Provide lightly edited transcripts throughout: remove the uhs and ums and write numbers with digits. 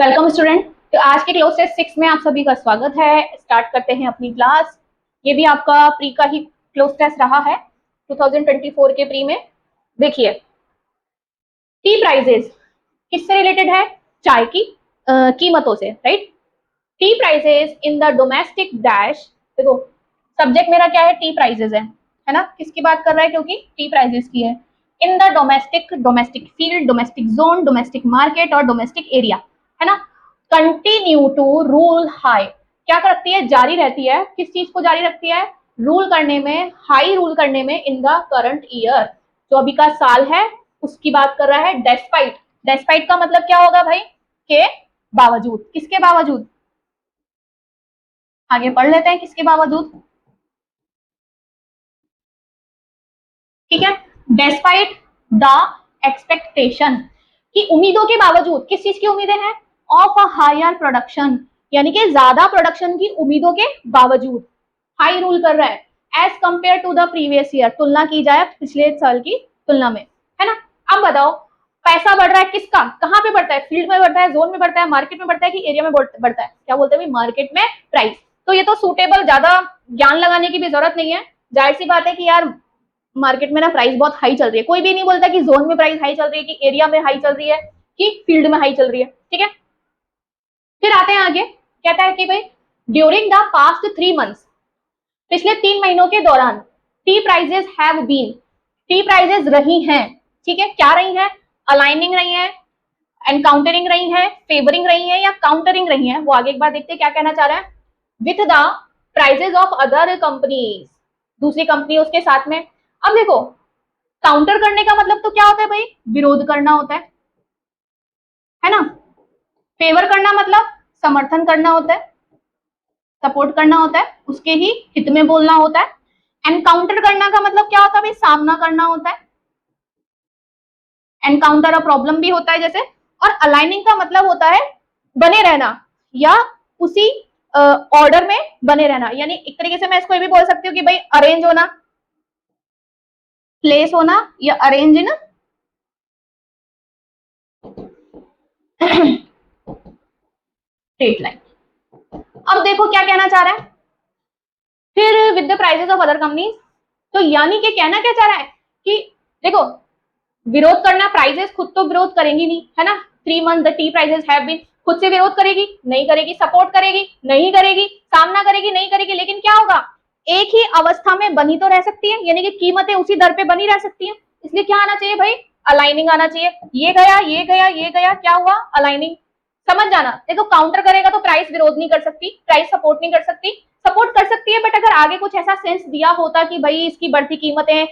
Welcome student. तो आज के क्लोज टेस्ट 6 में आप सभी का स्वागत है। स्टार्ट करते हैं अपनी क्लास। ये भी आपका प्री का ही क्लोज टेस्ट रहा है 2024 के प्री में। देखिए, टी प्राइजेस किससे रिलेटेड है? चाय की कीमतों से, right. Tea prices in the domestic dash. देखो, सब्जेक्ट मेरा क्या है? टी प्राइजेस है ना। किसकी बात कर रहा है? क्योंकि टी प्राइजेस की है। इन the domestic field, domestic zone, domestic market और डोमेस्टिक एरिया, है ना। कंटिन्यू टू रूल हाई, क्या करती है? जारी रहती है। किस चीज को जारी रखती है? रूल करने में, हाई रूल करने में इन द करंट ईयर, जो अभी का साल है उसकी बात कर रहा है। डेस्पाइट, डेस्पाइट का मतलब क्या होगा भाई? के बावजूद। किसके बावजूद? आगे पढ़ लेते हैं, किसके बावजूद। ठीक है, डेस्पाइट द एक्सपेक्टेशन, की उम्मीदों के बावजूद। किस चीज की उम्मीदें हैं? ऑफ अ हायर प्रोडक्शन, यानी कि ज्यादा प्रोडक्शन की उम्मीदों के बावजूद हाई रूल कर रहा है। As compare to the previous year, तुलना की जाए पिछले साल की तुलना में, है ना। अब बताओ, पैसा बढ़ रहा है किसका? कहाँ पे बढ़ता है? फील्ड में बढ़ता है, जोन में बढ़ता है, मार्केट में बढ़ता है कि एरिया में बढ़ता है? क्या बोलते हैं? मार्केट में प्राइस। तो ये तो सूटेबल, ज्यादा ज्ञान लगाने की भी जरूरत नहीं है। जाहिर सी बात है कि यार मार्केट में ना प्राइस बहुत हाई चल रही है। कोई भी नहीं बोलता कि जोन में प्राइस हाई चल रही है, कि एरिया में हाई चल रही है, कि फील्ड में हाई चल रही है। ठीक है, फिर आते हैं आगे। कहता है कि भाई ड्यूरिंग द पास्ट 3 मंथ्स, पिछले 3 महीनों के दौरान tea prices have been, tea prices रही हैं। ठीक है, क्या रही हैं? अलाइनिंग रही हैं, एनकाउंटरिंग रही हैं, फेवरिंग रही हैं या काउंटरिंग रही हैं। वो आगे एक बार देखते हैं क्या कहना चाह रहा है। With the prices of other companies, दूसरी कंपनी उसके साथ में। अब देखो, काउंटर करने का मतलब तो क्या होता है भाई? विरोध करना होता है ना। फेवर करना मतलब समर्थन करना होता है, सपोर्ट करना होता है, उसके ही हित में बोलना होता है। एनकाउंटर करना का मतलब क्या होता है भाई? सामना करना होता है। एनकाउंटर अ प्रॉब्लम भी होता है जैसे। और अलाइनिंग का मतलब होता है बने रहना, या उसी ऑर्डर में बने रहना। यानी एक तरीके से मैं इसको ये भी बोल सकती हूँ कि भाई अरेंज होना, प्लेस होना, या अरेंज इन स्ट्रेट लाइन। अब देखो क्या कहना चाह रहा है फिर, with the prices of other companies. तो यानी कि कहना क्या चाह रहा है कि देखो, विरोध करना, प्राइजेस खुद तो विरोध करेंगी नहीं, है ना। 3 month the tea prices have been, खुद से विरोध करेगी नहीं करेगी, सपोर्ट करेगी नहीं करेगी, सामना करेगी नहीं करेगी, लेकिन क्या होगा? एक ही अवस्था में बनी तो रह सकती है, यानी कि कीमतें उसी दर पे बनी रह सकती हैं। इसलिए क्या आना चाहिए भाई? अलाइनिंग आना चाहिए। ये गया, ये गया, ये गया, क्या हुआ? अलाइनिंग। समझ जाना। देखो, काउंटर करेगा तो प्राइस विरोध नहीं कर सकती, प्राइस सपोर्ट नहीं कर सकती। सपोर्ट कर सकती है, बट अगर आगे कुछ ऐसा सेंस दिया होता कि भाई इसकी बढ़ती कीमतें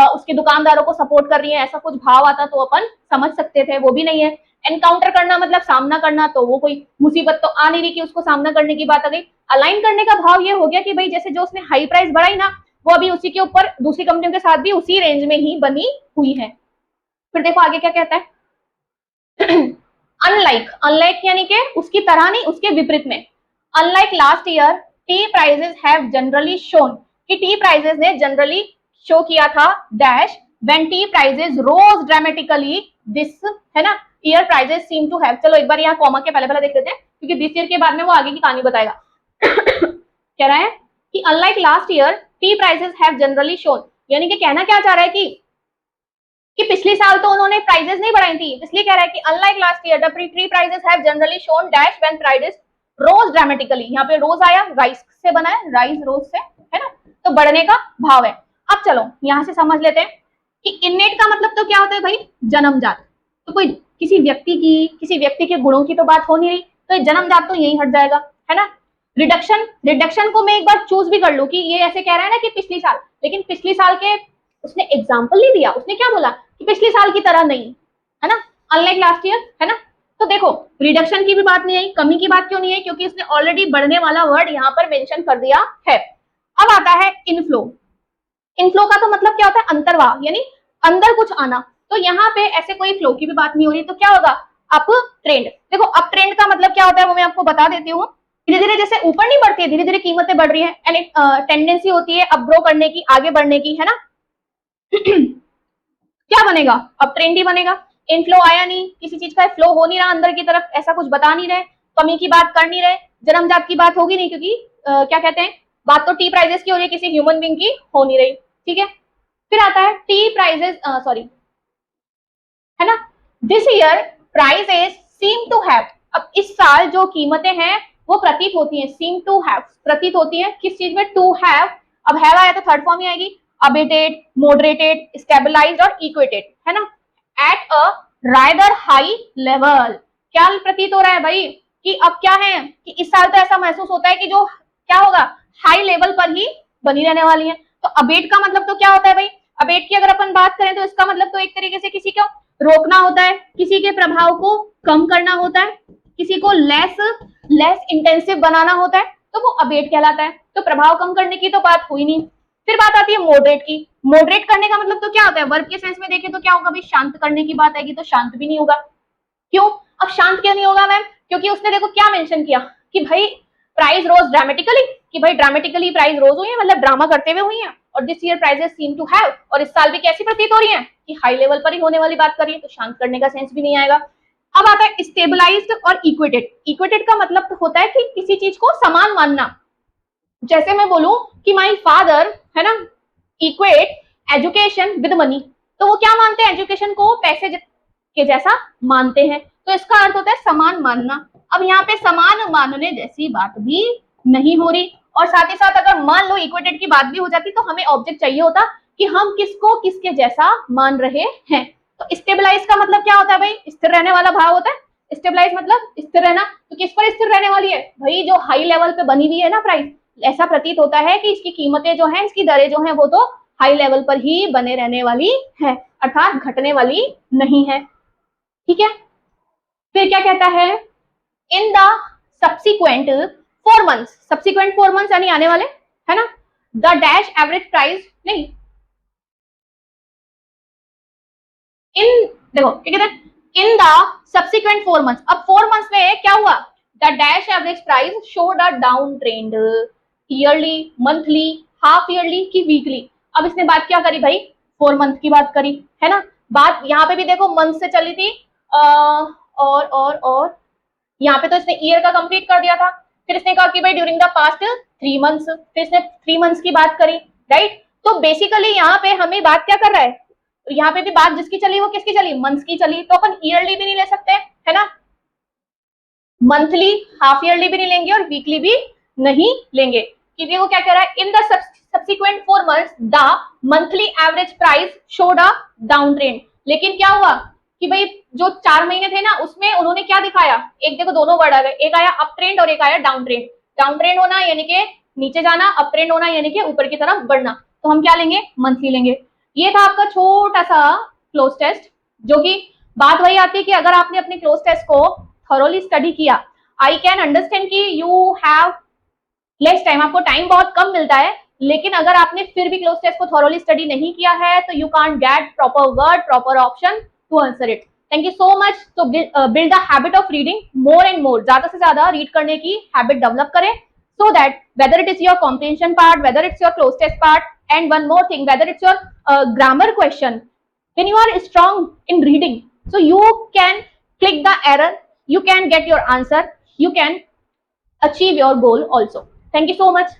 उसके दुकानदारों को सपोर्ट कर रही है, ऐसा कुछ भाव आता तो अपन समझ सकते थे। वो भी नहीं है। एनकाउंटर करना मतलब सामना करना, तो वो कोई मुसीबत तो आ नहीं रही कि उसको सामना करने की बात आ गई। अलाइन करने का भाव ये हो गया कि भाई जैसे जो उसने हाई प्राइस बढ़ाई ना, वो अभी उसी के ऊपर दूसरी कंपनियों के साथ भी उसी रेंज में ही बनी हुई है। फिर देखो आगे क्या कहता है। अनलाइक, अनलाइक यानी कि उसकी तरह नहीं, उसके विपरीत में। Unlike last year tea prices have generally shown, कि टी प्राइजेस ने जनरली शो किया था dash when tea prices rose dramatically this, है ना। Year prices seem to have, चलो एक बार यहाँ कॉमा के पहले पहले देख लेते हैं, क्योंकि दिस ईयर के बाद में वो आगे की कहानी बताएगा। कह रहा है कि unlike last year tea prices have generally shown, यानी कि कहना क्या चाह रहा है कि पिछले साल तो उन्होंने प्राइजेस नहीं बढ़ाई थी, इसलिए कह रहा है कि unlike last year the tree prices have generally shown dash when prices rose dramatically. यहाँ पे रोज आया, राइस से बना है, राइज रोज से, है ना। तो बढ़ने का भाव है। अब चलो यहां से समझ लेते हैं कि इनेट का मतलब तो क्या होता है भाई? जन्मजात। तो कोई किसी व्यक्ति के गुणों की तो बात हो नहीं रही, तो जन्मजात तो यही हट जाएगा, है ना। रिडक्शन, रिडक्शन को मैं एक बार चूज भी कर लू कि ये ऐसे कह रहा है ना कि पिछली साल, लेकिन पिछली साल के उसने एग्जाम्पल नहीं दिया। उसने क्या बोला कि पिछले साल की तरह नहीं, है ना, अनलाइक लास्ट ईयर, है ना। तो देखो, रिडक्शन की भी बात नहीं आई, कमी की बात क्यों नहीं आई? क्योंकि उसने ऑलरेडी बढ़ने वाला वर्ड यहाँ पर मेंशन कर दिया है। अब आता है इनफ्लो। इनफ्लो का तो मतलब क्या होता है? अंतर्वाह, यानी अंदर कुछ आना। तो यहाँ पे ऐसे कोई फ्लो की भी बात नहीं हो रही, तो क्या होगा? Up trend. देखो, अप ट्रेंड का मतलब क्या होता है वो मैं आपको बता देती हूँ। धीरे धीरे जैसे ऊपर नहीं बढ़ती है, धीरे धीरे कीमतें बढ़ रही है, एंड एक टेंडेंसी होती है अप ग्रो करने की, आगे बढ़ने की, है ना। क्या बनेगा? अप ट्रेंड ही बनेगा। इनफ्लो आया नहीं, किसी चीज का फ्लो हो नहीं रहा अंदर की तरफ, ऐसा कुछ बता नहीं रहे, कमी की बात कर नहीं रहे, जन्मजात की बात होगी नहीं, क्योंकि क्या कहते हैं, बात तो टी प्राइजेस की हो रही है, किसी ह्यूमन बीइंग की हो नहीं रही, ठीक है। फिर आता है टी प्राइजेस, सॉरी, है ना, this year prices seem to have, अब इस साल जो कीमतें हैं वो प्रतीत होती हैं, सीम टू हैव प्रतीत होती हैं किस चीज में, टू हैव, अब हैव आया तो थर्ड फॉर्म ही आएगी, अबेटेड, मॉडरेटेड, स्टेबलाइज्ड और इक्वेटेड, है ना, at a rather high level. क्या प्रतीत हो रहा है भाई कि अब क्या है कि इस साल तो ऐसा महसूस होता है कि जो क्या होगा, हाई लेवल पर ही बनी रहने वाली है। तो अबेट का मतलब तो क्या होता है भाई, अबेट की अगर अपन बात करें तो इसका मतलब तो एक तरीके से किसी को रोकना होता है, किसी के प्रभाव को कम करना होता है, किसी को लेस इंटेंसिव बनाना होता है, तो वो अबेट कहलाता है। तो प्रभाव कम करने की तो बात हुई नहीं। फिर बात आती है मॉडरेट की, मॉडरेट करने का मतलब तो क्या होता है, वर्ब के सेंस में देखें तो क्या होगा भाई, शांत करने की बात आएगी, तो शांत भी नहीं होगा। क्यों, अब शांत क्यों नहीं होगा मैम, क्योंकि उसने देखो क्या मेंशन किया कि भाई प्राइस रोज ड्रामेटिकली, कि भाई ड्रामेटिकली प्राइस रोज हुई है, मतलब ड्रामा करते हुए हुई है, और this year prices seem to have, और इस साल भी कैसी प्रतीत हो रही है कि हाई लेवल पर ही होने वाली बात करिए, तो शांत करने का सेंस भी नहीं आएगा। अब आता है स्टेबलाइज्ड और इक्वेटेड। इक्वेटेड का मतलब तो होता है कि किसी चीज को समान मानना, जैसे मैं बोलूं कि माई फादर, है ना, इक्वेट एजुकेशन विद मनी, तो वो क्या मानते हैं, एजुकेशन को पैसे के जैसा मानते हैं, तो इसका अर्थ होता है समान मानना। अब यहाँ पे समान मानने जैसी बात भी नहीं हो रही, और साथ ही साथ अगर मान लो इक्वेटेड की बात भी हो जाती तो हमें ऑब्जेक्ट चाहिए होता कि हम किसको किसके जैसा मान रहे हैं। तो स्टेबलाइज का मतलब क्या होता है भाई, स्थिर रहने वाला भाव होता है, स्टेबलाइज मतलब स्थिर रहना, तो किस पर स्थिर रहने वाली है भाई, जो हाई लेवल पे बनी हुई है ना प्राइस, ऐसा प्रतीत होता है कि इसकी कीमतें जो हैं, इसकी दरें जो हैं, वो तो हाई लेवल पर ही बने रहने वाली है, अर्थात घटने वाली नहीं है, ठीक है। फिर क्या कहता है, in the subsequent 4 months, subsequent 4 months यानी आने वाले, है ना, द डैश एवरेज प्राइस, नहीं, इन, देखो क्या कहते हैं, इन द सब्सिक्वेंट 4 मंथ्स, अब 4 मंथ्स में क्या हुआ, the dash average price showed a down trend, yearly, monthly, half yearly की वीकली। अब इसने बात क्या करी भाई, 4 मंथ की बात करी, है ना, बात यहाँ पे भी देखो मंथ से चली थी, और यहाँ पे तो इसने ईयर का कंप्लीट कर दिया था, फिर इसने कहा कि भाई ड्यूरिंग द पास्ट 3 मंथ्स, फिर इसने 3 मंथ्स की बात करी, राइट। तो बेसिकली यहाँ पे हमें बात क्या कर रहा है, यहाँ पे भी बात जिसकी चली वो किसकी चली, मंथ्स की चली, तो अपन ईयरली भी नहीं ले सकते, है ना, मंथली, हाफ ईयरली भी नहीं लेंगे और वीकली भी नहीं लेंगे, क्योंकि वो क्या कह रहा है, in the subsequent 4 months the monthly average price showed a down trend. लेकिन क्या हुआ कि भाई जो 4 महीने थे ना उसमें उन्होंने क्या दिखाया, एक देखो दोनों वर्ड आ गए, एक आया अप ट्रेंड और एक आया डाउन ट्रेंड। डाउन ट्रेंड होना यानी कि नीचे जाना, अप ट्रेंड होना यानी कि ऊपर की तरफ बढ़ना, तो हम क्या लेंगे, मंथली लेंगे। ये था आपका छोटा सा क्लोज टेस्ट, जो कि बात वही आती है कि अगर आपने अपने क्लोज टेस्ट को थॉरोली स्टडी किया, आई कैन अंडरस्टैंड कि यू हैव लेस टाइम, आपको टाइम बहुत कम मिलता है, लेकिन अगर आपने फिर भी क्लोज टेस्ट को थॉरोली स्टडी नहीं किया है तो you can't get proper word, proper option to answer it. Thank you so much. तो build the habit of reading more and more, ज्यादा से ज्यादा रीड करने की हैबिट डेवलप करें, so that whether it is your comprehension part, whether it's your close test part, and one more thing, whether it's your grammar question, when you are strong in reading, so you can click the error, you can get your answer, you can achieve your goal also. Thank you so much.